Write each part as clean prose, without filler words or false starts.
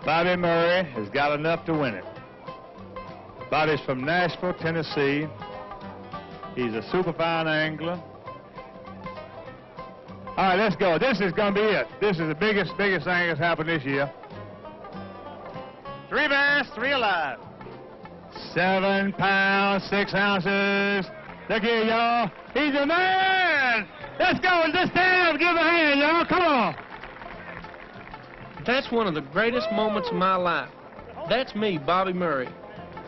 Bobby Murray has got enough to win it. Bobby's from Nashville, Tennessee. He's a superfine angler. All right, let's go. This is going to be it. This is the biggest thing that's happened this year. 3 bass, 3 alive. 7 pounds, 6 ounces. Look here, y'all. He's a man. Let's go. Just stand up. Give a hand, y'all. Come on. That's one of the greatest moments of my life. That's me, Bobby Murray.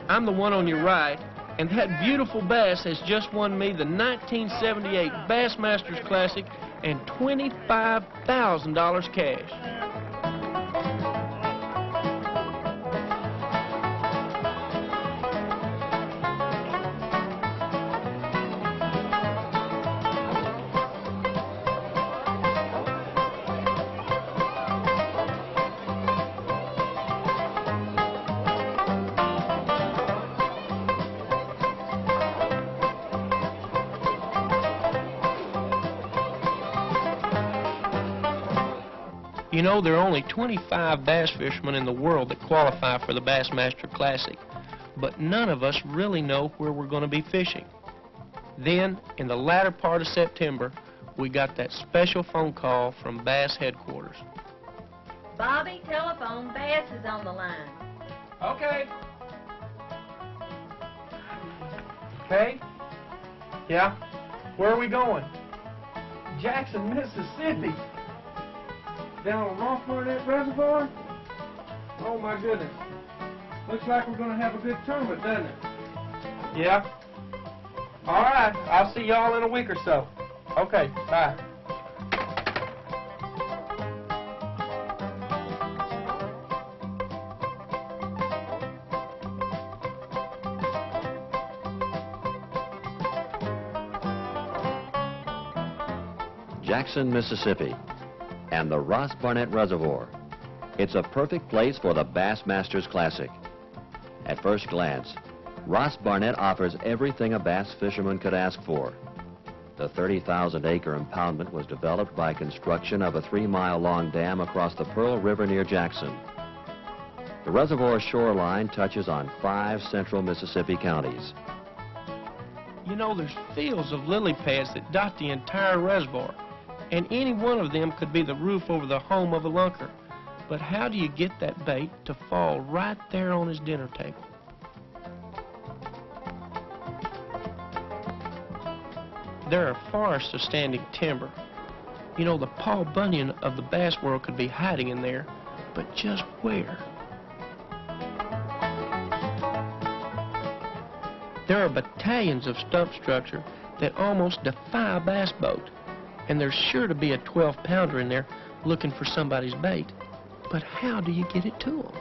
I'm the one on your right, and that beautiful bass has just won me the 1978 Bassmaster Classic and $25,000 cash. You know, there are only 25 bass fishermen in the world that qualify for the Bassmaster Classic, but none of us really know where we're going to be fishing. Then, in the latter part of September, we got that special phone call from Bass headquarters. Bobby, telephone, Bass is on the line. Okay. Okay? Yeah? Where are we going? Jackson, Mississippi. Down on Ross Barnett Reservoir? Oh my goodness. Looks like we're going to have a good tournament, doesn't it? Yeah. All right. I'll see y'all in a week or so. Okay. Bye. Jackson, Mississippi, and the Ross Barnett Reservoir. It's a perfect place for the Bassmasters Classic. At first glance, Ross Barnett offers everything a bass fisherman could ask for. The 30,000-acre impoundment was developed by construction of a 3-mile-long dam across the Pearl River near Jackson. The reservoir shoreline touches on 5 central Mississippi counties. You know, there's fields of lily pads that dot the entire reservoir, and any one of them could be the roof over the home of a lunker. But how do you get that bait to fall right there on his dinner table? There are forests of standing timber. You know, the Paul Bunyan of the bass world could be hiding in there, but just where? There are battalions of stump structure that almost defy a bass boat, and there's sure to be a 12-pounder in there looking for somebody's bait. But how do you get it to them?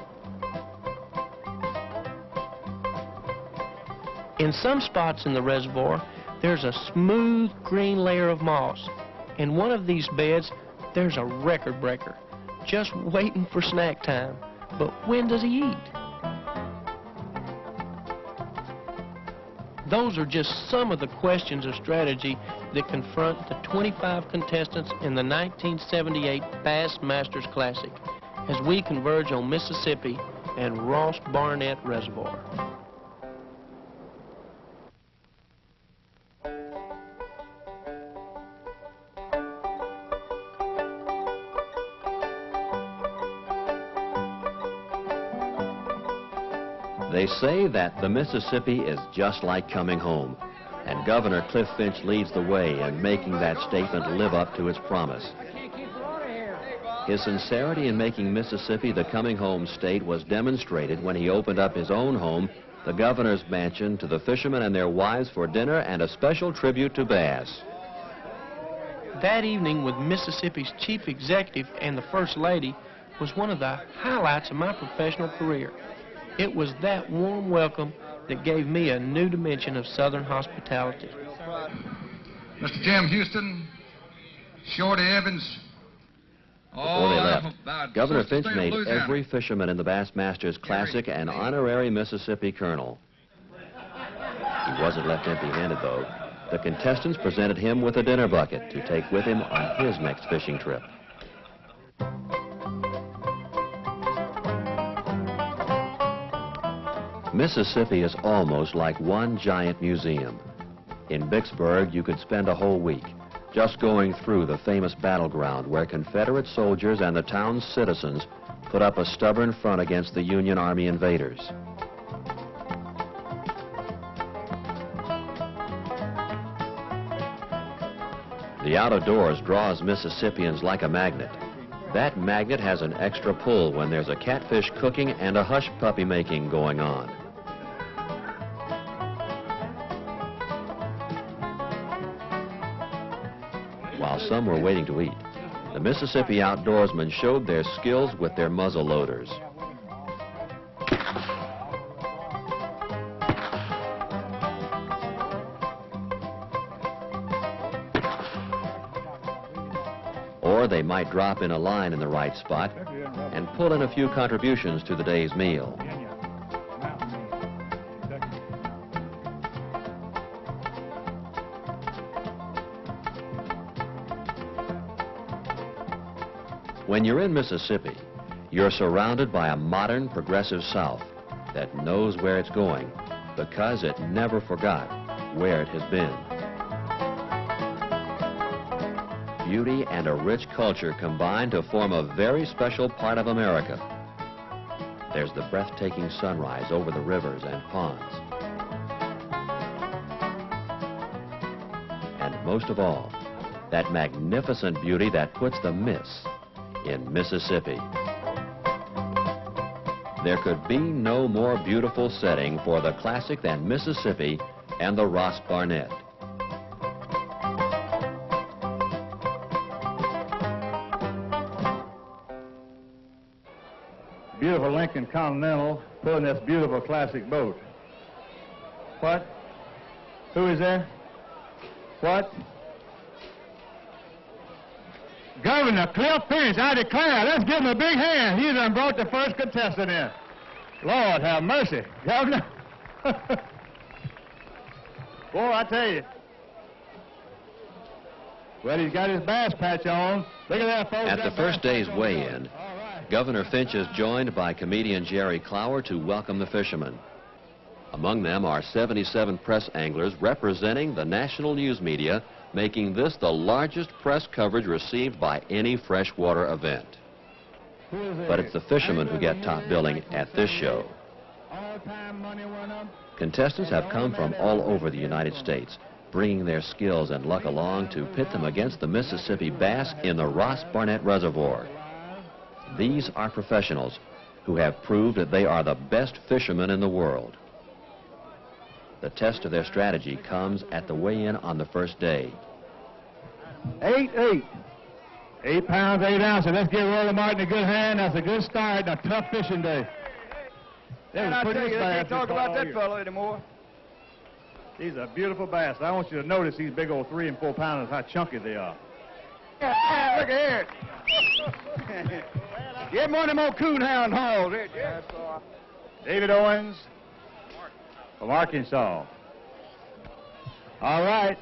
In some spots in the reservoir, there's a smooth green layer of moss. In one of these beds, there's a record breaker, just waiting for snack time. But when does he eat? Those are just some of the questions of strategy that confront the 25 contestants in the 1978 Bassmasters Classic as we converge on Mississippi and Ross Barnett Reservoir. They say that the Mississippi is just like coming home, and Governor Cliff Finch leads the way in making that statement live up to its promise. His sincerity in making Mississippi the coming home state was demonstrated when he opened up his own home, the Governor's Mansion, to the fishermen and their wives for dinner and a special tribute to Bass. That evening with Mississippi's chief executive and the First Lady was one of the highlights of my professional career. It was that warm welcome that gave me a new dimension of Southern hospitality. Mr. Jim Houston, Shorty Evans. Before they left, Governor Finch made every fisherman in the Bassmasters Classic an honorary Mississippi colonel. He wasn't left empty-handed, though. The contestants presented him with a dinner bucket to take with him on his next fishing trip. Mississippi is almost like one giant museum. In Vicksburg, you could spend a whole week just going through the famous battleground where Confederate soldiers and the town's citizens put up a stubborn front against the Union Army invaders. The out of doors draws Mississippians like a magnet. That magnet has an extra pull when there's a catfish cooking and a hush puppy making going on. While some were waiting to eat, the Mississippi outdoorsmen showed their skills with their muzzle loaders. Or they might drop in a line in the right spot and pull in a few contributions to the day's meal. When you're in Mississippi, you're surrounded by a modern, progressive South that knows where it's going because it never forgot where it has been. Beauty and a rich culture combine to form a very special part of America. There's the breathtaking sunrise over the rivers and ponds. And most of all, that magnificent beauty that puts the Miss in Mississippi. There could be no more beautiful setting for the classic than Mississippi and the Ross Barnett. Beautiful Lincoln Continental pulling this beautiful classic boat. What? Who is there? What? Governor Cliff Pinch, I declare, let's give him a big hand. He done brought the first contestant in. Lord have mercy, Governor. Boy, I tell you. Well, he's got his bass patch on. Look at that, folks. At the first day's weigh-in, Governor Finch is joined by comedian Jerry Clower to welcome the fishermen. Among them are 77 press anglers representing the national news media, making this the largest press coverage received by any freshwater event. But it's the fishermen who get top billing at this show. Contestants have come from all over the United States, bringing their skills and luck along to pit them against the Mississippi bass in the Ross Barnett Reservoir. These are professionals who have proved that they are the best fishermen in the world. The test of their strategy comes at the weigh-in on the first day. 8 pounds, 8 ounces. Let's give Roller Martin a good hand. That's a good start on a tough fishing day. And I tell you, they can't talk about that fellow anymore. These are beautiful bass. I want you to notice these big old 3 and 4 pounders, how chunky they are. Yeah, look at here. Get one of them old coonhound hauls. David Owens from Arkansas. All right.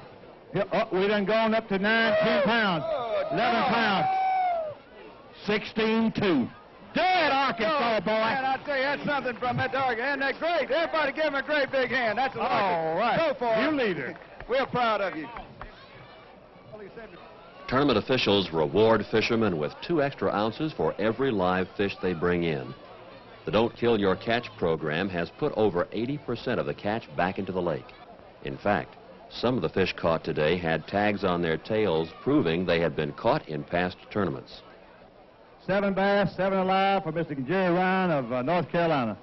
Oh, we done gone up to 19 pounds, 11 pounds, 16-2. Dead Arkansas, boy. Man, I tell you, that's something from that dog. And they're great. Everybody give him a great big hand. That's a all right. Go for it. You leader. We're proud of you. Tournament officials reward fishermen with 2 extra ounces for every live fish they bring in. The Don't Kill Your Catch program has put over 80% of the catch back into the lake. In fact, some of the fish caught today had tags on their tails proving they had been caught in past tournaments. 7 bass, 7 alive for Mr. Jerry Ryan of North Carolina.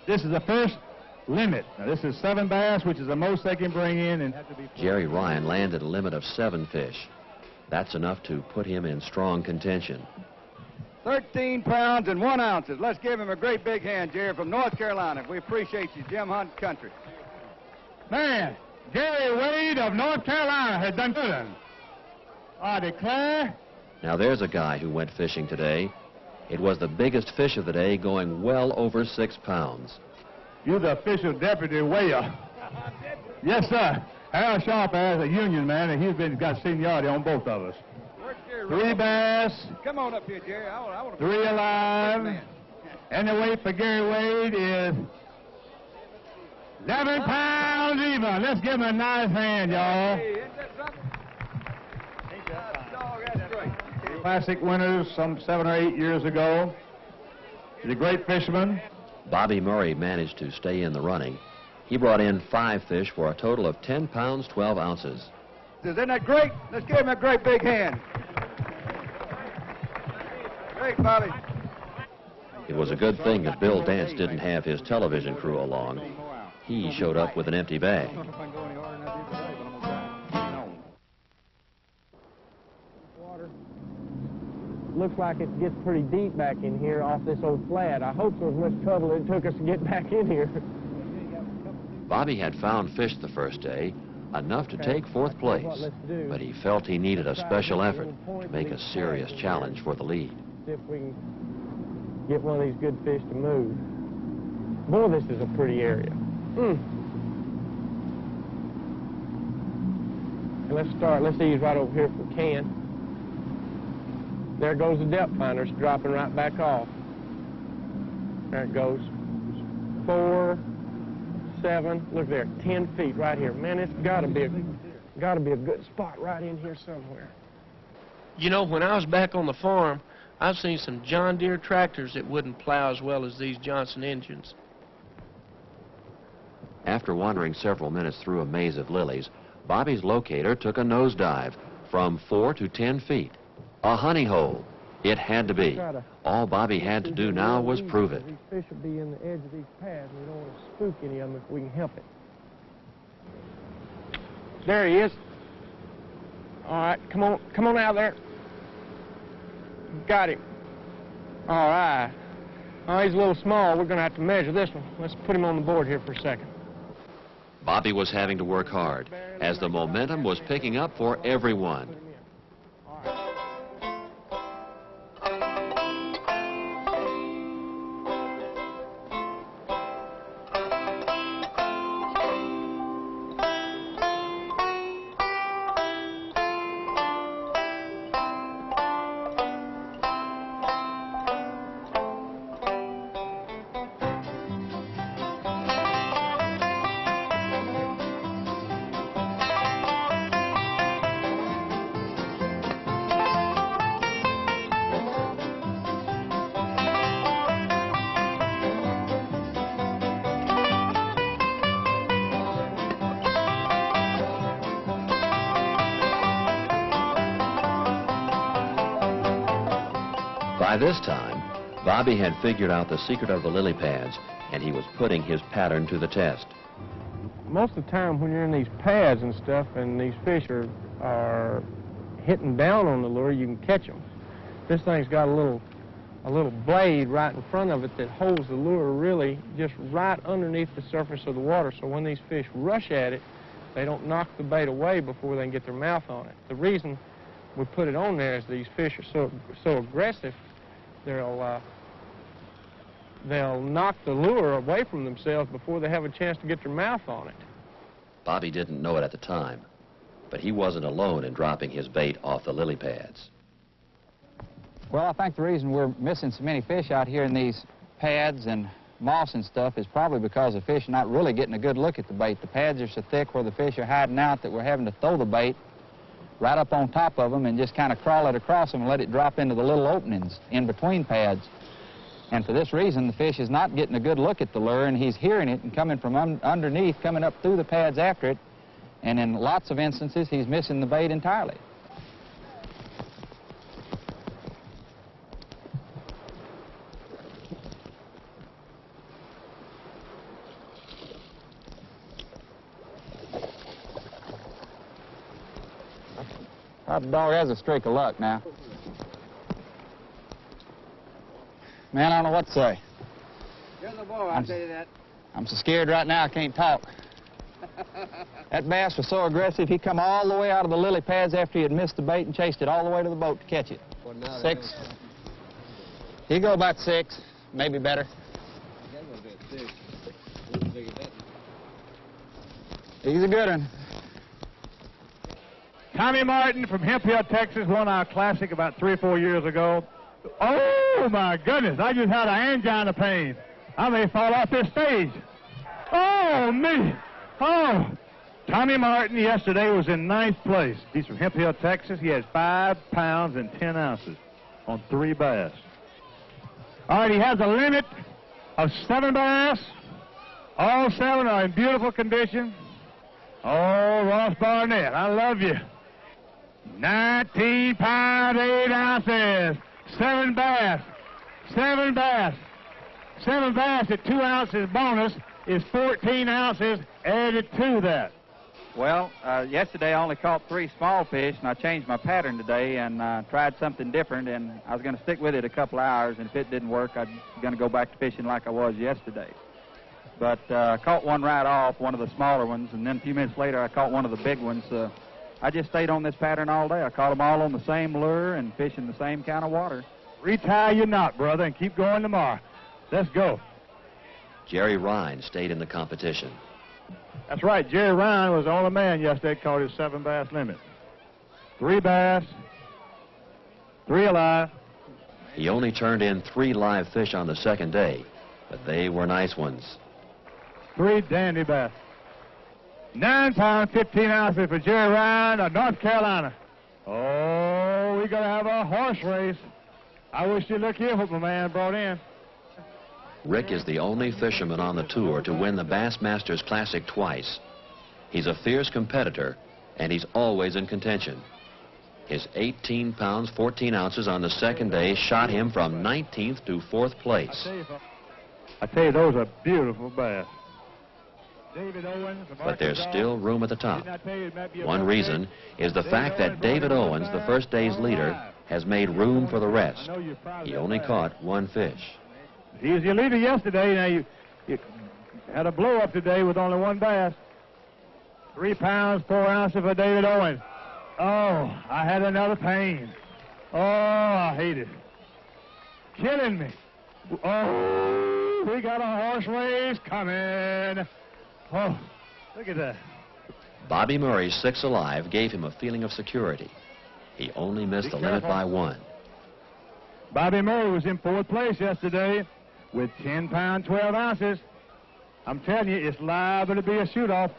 This is the first limit. Now, this is 7 bass, which is the most they can bring in. And have to be Jerry Ryan landed a limit of 7 fish. That's enough to put him in strong contention. 13 pounds and 1 ounce. Let's give him a great big hand, Jerry, from North Carolina. We appreciate you, Jim Hunt country. Man, Gary Wade of North Carolina has done good. I declare. Now there's a guy who went fishing today. It was the biggest fish of the day, going well over 6 pounds. You're the official deputy weigher. Yes, sir. Harold Sharp is a union man, and he's got seniority on both of us. 3 bass. Come on up here, Jerry. I want 3 alive. And the weight for Gary Wade is 11 pounds even. Let's give him a nice hand, y'all. Classic winners some 7 or 8 years ago. He's a great fisherman. Bobby Murray managed to stay in the running. He brought in 5 fish for a total of 10 pounds, 12 ounces. Isn't that great? Let's give him a great big hand. Great, Bobby. It was a good thing that Bill Dance didn't have his television crew along. He showed up with an empty bag. Looks like it gets pretty deep back in here off this old flat. I hope so much trouble it took us to get back in here. Bobby had found fish the first day, enough to take 4th place, but he felt he needed a special effort to make a serious challenge for the lead. See if we can get one of these good fish to move. Boy, this is a pretty area. And let's ease right over here if we can. There goes the depth finder. It's dropping right back off. There it goes. 4, 7, look there, 10 feet right here. Man, it's gotta be a good spot right in here somewhere. You know, when I was back on the farm, I've seen some John Deere tractors that wouldn't plow as well as these Johnson engines. After wandering several minutes through a maze of lilies, Bobby's locator took a nosedive from 4 to 10 feet. A honey hole. It had to be. All Bobby had to do now was prove it. These fish will be in the edge of these paths. We don't want to spook any of them if we can help it. There he is. All right, come on out there. Got him. All right. Oh, he's a little small. We're going to have to measure this one. Let's put him on the board here for a second. Bobby was having to work hard, as the momentum was picking up for everyone. By this time, Bobby had figured out the secret of the lily pads, and he was putting his pattern to the test. Most of the time when you're in these pads and stuff and these fish are hitting down on the lure, you can catch them. This thing's got a little blade right in front of it that holds the lure really just right underneath the surface of the water, so when these fish rush at it, they don't knock the bait away before they can get their mouth on it. The reason we put it on there is these fish are so aggressive, they'll knock the lure away from themselves before they have a chance to get their mouth on it. Bobby didn't know it at the time, but he wasn't alone in dropping his bait off the lily pads. Well, I think the reason we're missing so many fish out here in these pads and moss and stuff is probably because the fish are not really getting a good look at the bait. The pads are so thick where the fish are hiding out that we're having to throw the bait right up on top of them and just kind of crawl it across them and let it drop into the little openings in between pads. And for this reason, the fish is not getting a good look at the lure, and he's hearing it and coming from underneath, coming up through the pads after it, and in lots of instances, he's missing the bait entirely. That dog has a streak of luck now. Man, I don't know what to say. You're the boy, I'll tell you that. I'm so scared right now I can't talk. That bass was so aggressive, he come all the way out of the lily pads after he had missed the bait and chased it all the way to the boat to catch it. 6. He'd go about 6, maybe better. He's a good one. Tommy Martin from Hemp Hill, Texas, won our classic about 3 or 4 years ago. Oh, Oh, my goodness. I just had an angina pain. I may fall off this stage. Oh, me. Oh. Tommy Martin yesterday was in 9th place. He's from Hemp Hill, Texas. He has 5 pounds and 10 ounces on 3 bass. All right, he has a limit of 7 bass. All 7 are in beautiful condition. Oh, Ross Barnett, I love you. 19 pounds, 8 ounces. 7 bass. 7 bass. 7 bass at 2 ounces bonus is 14 ounces added to that. Well, yesterday I only caught 3 small fish, and I changed my pattern today and tried something different, and I was going to stick with it a couple hours, and if it didn't work, I'm going to go back to fishing like I was yesterday. But I caught one right off, one of the smaller ones, and then a few minutes later I caught one of the big ones. I just stayed on this pattern all day. I caught them all on the same lure and fishing the same kind of water. Retie your knot, brother, and keep going tomorrow. Let's go. Jerry Ryan stayed in the competition. That's right. Jerry Ryan was the only man yesterday caught his 7 bass limit. 3 bass, 3 alive. He only turned in 3 live fish on the second day, but they were nice ones. 3 dandy bass. 9 pounds, 15 ounces for Jerry Ryan of North Carolina. Oh, we're going to have a horse race. I wish you'd look here what my man brought in. Rick is the only fisherman on the tour to win the Bassmasters Classic twice. He's a fierce competitor, and he's always in contention. His 18 pounds, 14 ounces on the second day shot him from 19th to 4th place. I tell you, those are beautiful bass. David Owens, but there's still room at the top. One reason is the fact that David Owens, the first day's leader, has made room for the rest. He only caught 1 fish. He was your leader yesterday. Now you had a blow up today with only 1 bass. 3 pounds, 4 ounces for David Owens. Oh, I had another pain. Oh, I hate it. Killing me. Oh, we got a horse race coming. Oh, look at that. Bobby Murray's 6 alive gave him a feeling of security. He only missed the limit by 1. Bobby Murray was in 4th place yesterday with 10 pounds, 12 ounces. I'm telling you, it's liable to be a shoot-off.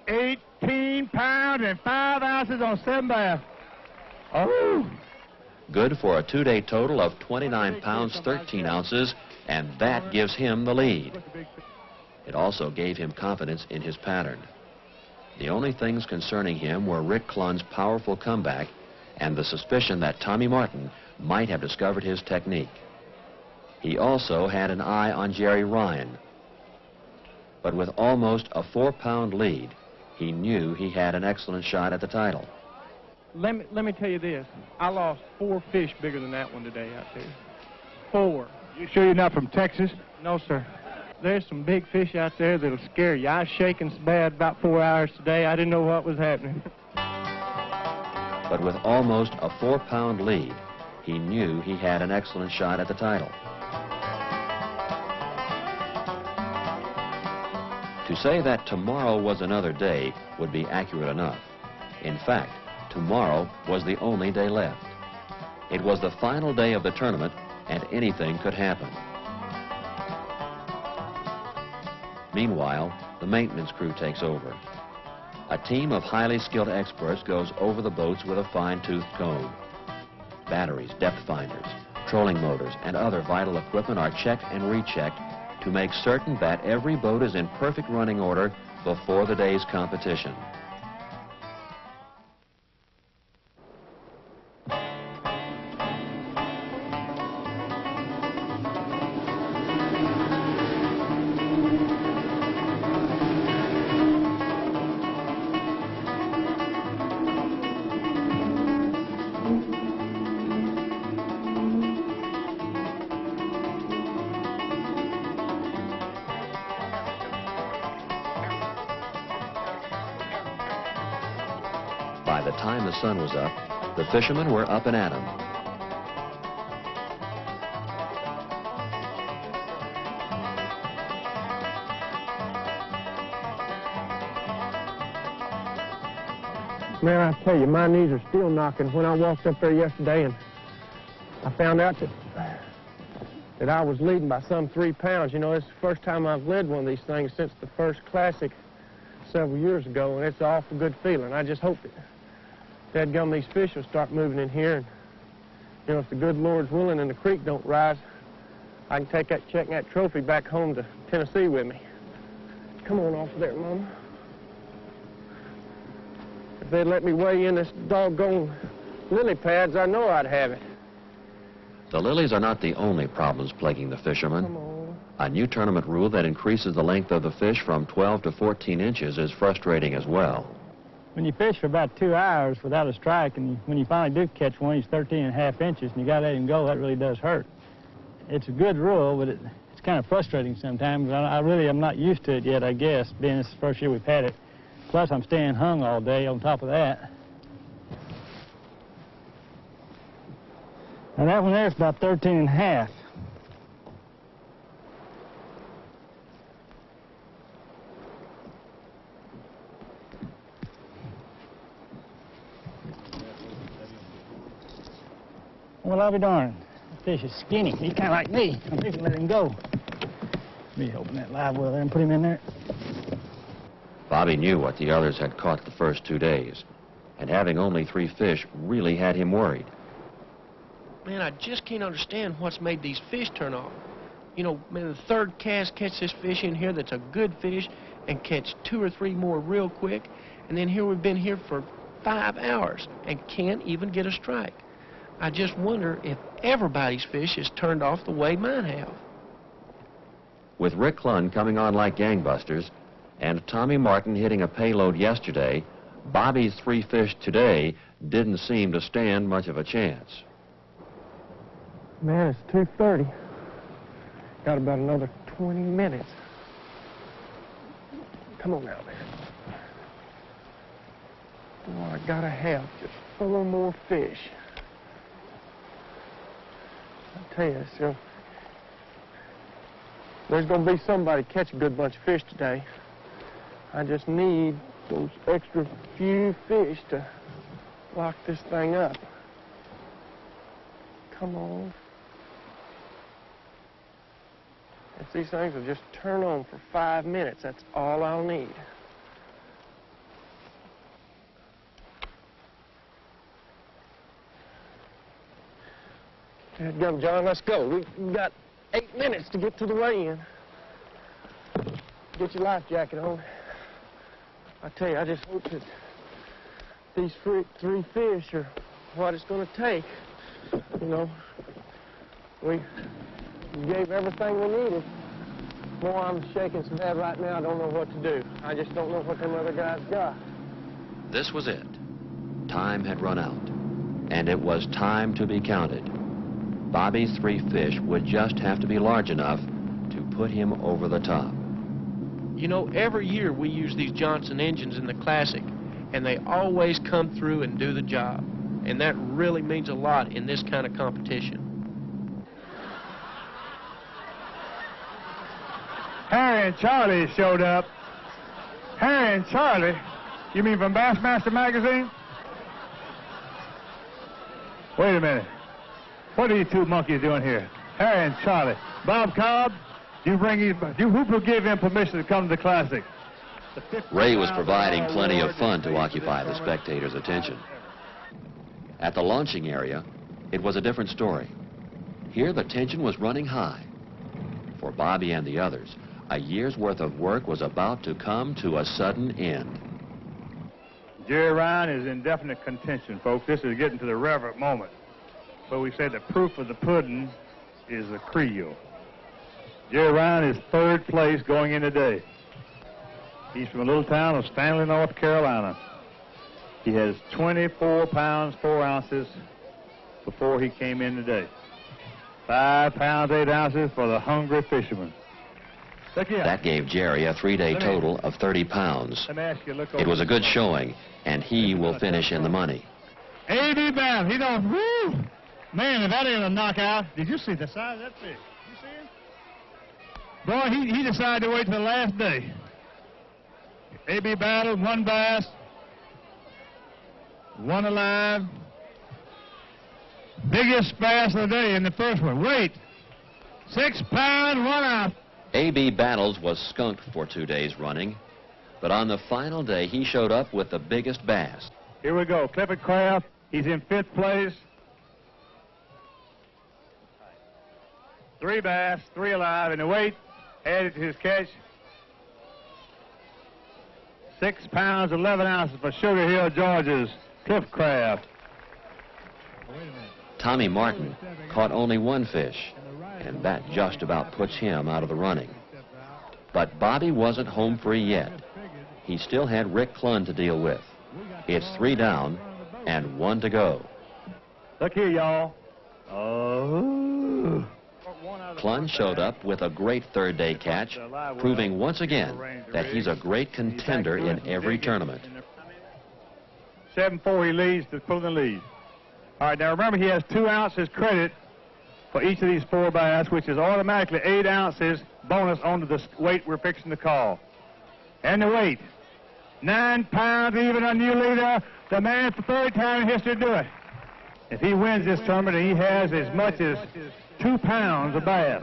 18 pounds and 5 ounces on 7 bass. Oh! Good for a 2-day total of 29 pounds, 13 ounces, and that gives him the lead. It also gave him confidence in his pattern. The only things concerning him were Rick Clunn's powerful comeback and the suspicion that Tommy Martin might have discovered his technique. He also had an eye on Jerry Ryan. But with almost a 4-pound lead, he knew he had an excellent shot at the title. Let me tell you this. I lost 4 fish bigger than that one today out there. 4. You sure you're not from Texas? No, sir. There's some big fish out there that'll scare you. I was shaking so bad about 4 hours today, I didn't know what was happening. But with almost a 4-pound lead, he knew he had an excellent shot at the title. To say that tomorrow was another day would be accurate enough. In fact, tomorrow was the only day left. It was the final day of the tournament, and anything could happen. Meanwhile, the maintenance crew takes over. A team of highly skilled experts goes over the boats with a fine-toothed comb. Batteries, depth finders, trolling motors, and other vital equipment are checked and rechecked to make certain that every boat is in perfect running order before the day's competition. By the time the sun was up, the fishermen were up and at 'em. Man, I tell you, my knees are still knocking. When I walked up there yesterday and I found out that I was leading by some 3 pounds. You know, it's the first time I've led one of these things since the first Classic several years ago, and it's an awful good feeling. I just hope that dadgum these fish will start moving in here, and you know, if the good Lord's willing and the creek don't rise, I can take that check and that trophy back home to Tennessee with me. Come on off of there, Mama. If they'd let me weigh in this doggone lily pads, I know I'd have it. The lilies are not the only problems plaguing the fishermen. Come on. A new tournament rule that increases the length of the fish from 12 to 14 inches is frustrating as well. When you fish for about 2 hours without a strike, and when you finally do catch one, he's 13.5 inches, and you got to let him go, that really does hurt. It's a good rule, but it's kind of frustrating sometimes. I really am not used to it yet, I guess, being this is the first year we've had it. Plus, I'm staying hung all day on top of that. Now, that one there's about 13.5. Well, I'll be darned. The fish is skinny. He's kind of like me. I'm fixing to let him go. Let me open that live well there and put him in there. Bobby knew what the others had caught the first 2 days, and having only 3 fish really had him worried. Man, I just can't understand what's made these fish turn off. You know, man, the third cast catch this fish in here that's a good fish and catch 2 or 3 more real quick, and then here we've been here for 5 hours and can't even get a strike. I just wonder if everybody's fish is turned off the way mine have. With Rick Clunn coming on like gangbusters and Tommy Martin hitting a payload yesterday, Bobby's 3 fish today didn't seem to stand much of a chance. Man, it's 2:30. Got about another 20 minutes. Come on out there. Boy, I gotta have just 4 more fish. I tell you, so there's gonna be somebody catch a good bunch of fish today. I just need those extra few fish to lock this thing up. Come on. If these things will just turn on for 5 minutes, that's all I'll need. Dadgum, John, let's go. We've got 8 minutes to get to the weigh-in. Get your life jacket on. I tell you, I just hope that these 3 fish are what it's going to take. You know, we gave everything we needed. Boy, I'm shaking so bad right now, I don't know what to do. I just don't know what them other guys got. This was it. Time had run out, and it was time to be counted. Bobby's 3 fish would just have to be large enough to put him over the top. You know, every year we use these Johnson engines in the Classic, and they always come through and do the job. And that really means a lot in this kind of competition. Harry and Charlie showed up. Harry and Charlie? You mean from Bassmaster magazine? Wait a minute. What are you 2 monkeys doing here? Harry and Charlie. Bob Cobb, who gave him permission to come to the Classic? Ray was providing plenty of fun to occupy the spectators' attention. At the launching area, it was a different story. Here the tension was running high. For Bobby and the others, a year's worth of work was about to come to a sudden end. Jerry Ryan is in definite contention, folks. This is getting to the reverent moment. But we said the proof of the pudding is the Creole. Jerry Ryan is 3rd place going in today. He's from a little town of Stanley, North Carolina. He has 24 pounds, 4 ounces before he came in today. 5 pounds, 8 ounces for the hungry fisherman. That gave Jerry a 3-day total of 30 pounds. Let me ask you, look over. It was a good showing, and he will finish in the money. A.B. Bass, he don't, woo! Man, if that ain't a knockout. Did you see the size of that fish? You see him? Boy, he decided to wait till the last day. A.B. battled, 1 bass, 1 alive, Biggest bass of the day in the first one. Weight, 6 pounds, 1 ounce. A.B. Battles was skunked for 2 days running, but on the final day, he showed up with the biggest bass. Here we go. Clifford Craft, he's in 5th place. 3 bass, 3 alive, and the weight added to his catch. 6 pounds, 11 ounces for Sugar Hill, Georgia's Cliff Craft. Tommy Martin caught only 1 fish, and that just about puts him out of the running. But Bobby wasn't home free yet. He still had Rick Clunn to deal with. It's 3 down and 1 to go. Look here, y'all. Oh. Clunn showed up with a great 3rd day catch, proving once again that he's a great contender in every tournament. 7-4, he leads to pull the lead. All right, now remember he has 2 ounces credit for each of these 4 bass, which is automatically 8 ounces bonus onto the weight we're fixing to call. And the weight, 9 pounds, even a new leader, the man for 3rd time in history to do it. If he wins this tournament and he has as much as 2 pounds of bass,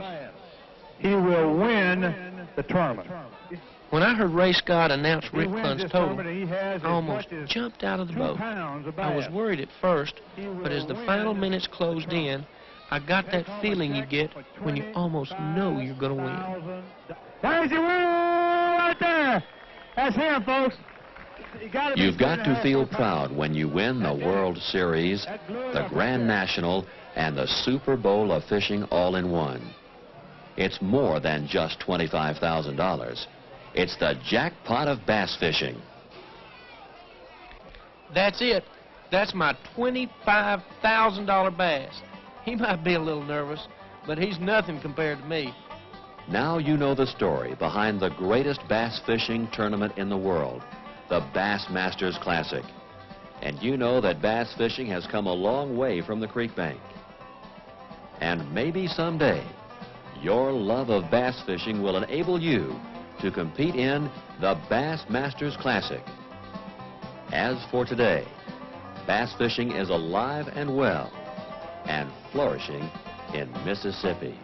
he will win the tournament. When I heard Ray Scott announce Rick Clunn's total, I almost jumped out of the boat. I was worried at first, but as the final minutes closed in, I got that feeling you get when you almost know you're going to win. There's your winner right there. That's him, folks. You've got to feel proud when you win the World Series, the Grand National, and the Super Bowl of fishing all in one. It's more than just $25,000. It's the jackpot of bass fishing. That's it. That's my $25,000 bass. He might be a little nervous, but he's nothing compared to me. Now you know the story behind the greatest bass fishing tournament in the world, the Bassmasters Classic. And you know that bass fishing has come a long way from the creek bank. And maybe someday, your love of bass fishing will enable you to compete in the Bassmasters Classic. As for today, bass fishing is alive and well and flourishing in Mississippi.